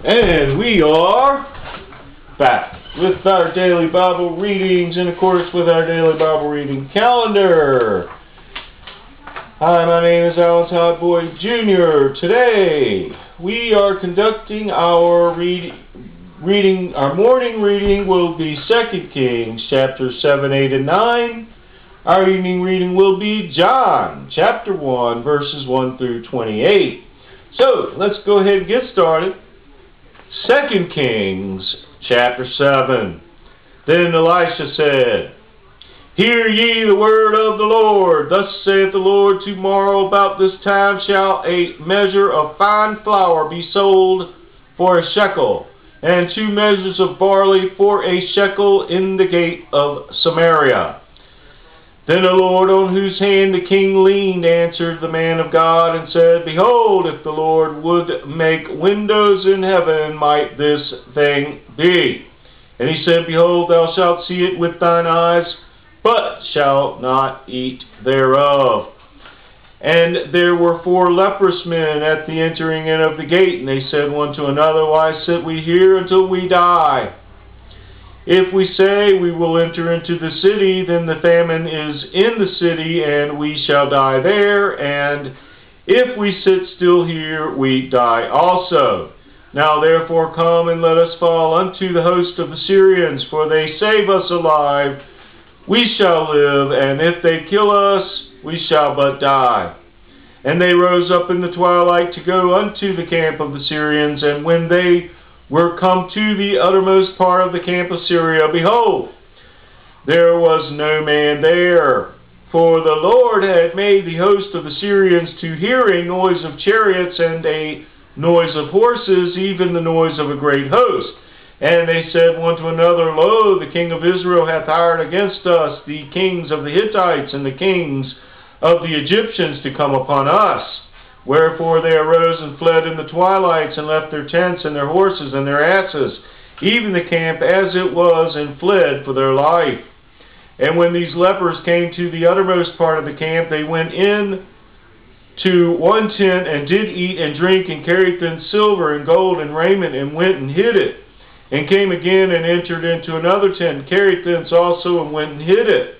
And we are back with our daily Bible readings in accordance with our daily Bible reading calendar. Hi, my name is Alan Todd Boyd Jr. Today we are conducting our reading. Our morning reading will be 2 Kings chapter 7, 8, and 9. Our evening reading will be John chapter 1 verses 1 through 28. So let's go ahead and get started. 2 Kings chapter 7. Then Elisha said, Hear ye the word of the Lord. Thus saith the Lord, Tomorrow about this time shall a measure of fine flour be sold for a shekel, and 2 measures of barley for a shekel in the gate of Samaria. Then the Lord, on whose hand the king leaned, answered the man of God, and said, Behold, if the Lord would make windows in heaven, might this thing be? And he said, Behold, thou shalt see it with thine eyes, but shalt not eat thereof. And there were 4 leprous men at the entering in of the gate, and they said one to another, Why sit we here until we die? If we say we will enter into the city, then the famine is in the city, and we shall die there. And if we sit still here, we die also. Now therefore come and let us fall unto the host of the Syrians, for they save us alive, we shall live, and if they kill us, we shall but die. And they rose up in the twilight to go unto the camp of the Syrians, and when they were come to the uttermost part of the camp of Syria, behold, there was no man there. For the Lord had made the host of the Syrians to hear a noise of chariots and a noise of horses, even the noise of a great host. And they said one to another, Lo, the king of Israel hath hired against us the kings of the Hittites and the kings of the Egyptians to come upon us. Wherefore they arose and fled in the twilights, and left their tents and their horses and their asses, even the camp as it was, and fled for their life. And when these lepers came to the uttermost part of the camp, they went in to one tent, and did eat and drink, and carried thence silver and gold and raiment, and went and hid it. And came again and entered into another tent, and carried thence also, and went and hid it.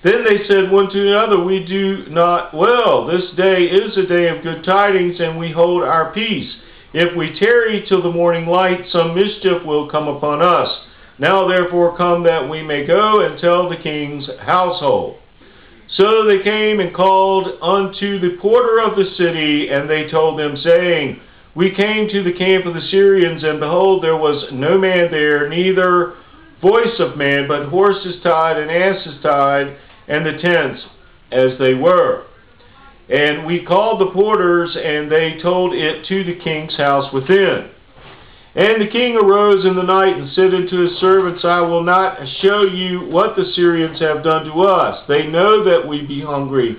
Then they said one to another, We do not well. This day is a day of good tidings, and we hold our peace. If we tarry till the morning light, some mischief will come upon us. Now therefore come, that we may go and tell the king's household. So they came and called unto the porter of the city, and they told them, saying, We came to the camp of the Syrians, and behold, there was no man there, neither voice of man, but horses tied and asses tied, and the tents as they were. And we called the porters, and they told it to the king's house within. And the king arose in the night, and said unto his servants, I will not show you what the Syrians have done to us. They know that we be hungry.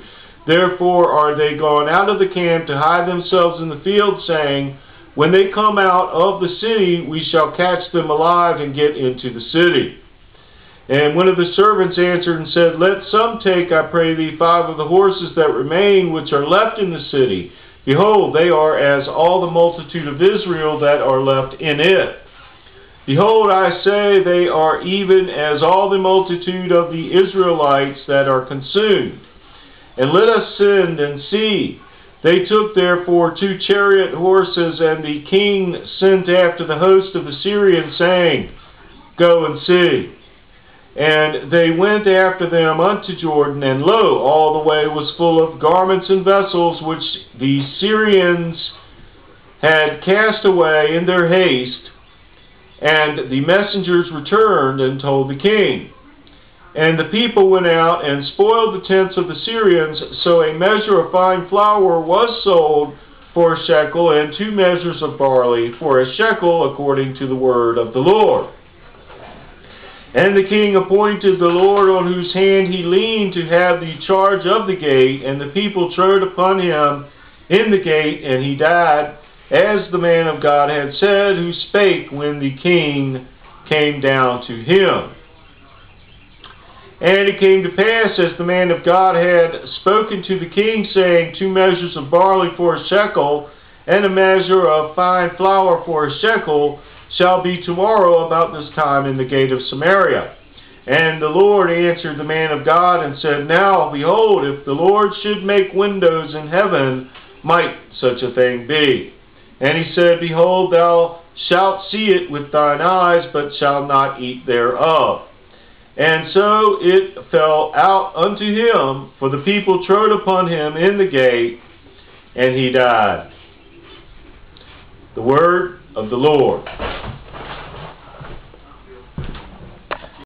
Therefore are they gone out of the camp to hide themselves in the field, saying, When they come out of the city, we shall catch them alive and get into the city. And one of the servants answered and said, Let some take, I pray thee, 5 of the horses that remain, which are left in the city. Behold, they are as all the multitude of Israel that are left in it. Behold, I say, they are even as all the multitude of the Israelites that are consumed. And let us send and see. They took therefore 2 chariot horses, and the king sent after the host of the Syrians, saying, Go and see. And they went after them unto Jordan, and lo, all the way was full of garments and vessels, which the Syrians had cast away in their haste. And the messengers returned and told the king. And the people went out and spoiled the tents of the Syrians, so a measure of fine flour was sold for a shekel, and 2 measures of barley for a shekel, according to the word of the Lord. And the king appointed the Lord, on whose hand he leaned, to have the charge of the gate, and the people trode upon him in the gate, and he died, as the man of God had said, who spake when the king came down to him. And it came to pass, as the man of God had spoken to the king, saying, 2 measures of barley for a shekel, and a measure of fine flour for a shekel shall be tomorrow about this time in the gate of Samaria. And the Lord answered the man of God and said, Now, behold, if the Lord should make windows in heaven, might such a thing be? And he said, Behold, thou shalt see it with thine eyes, but shalt not eat thereof. And so it fell out unto him, for the people trode upon him in the gate, and he died. The word of the Lord.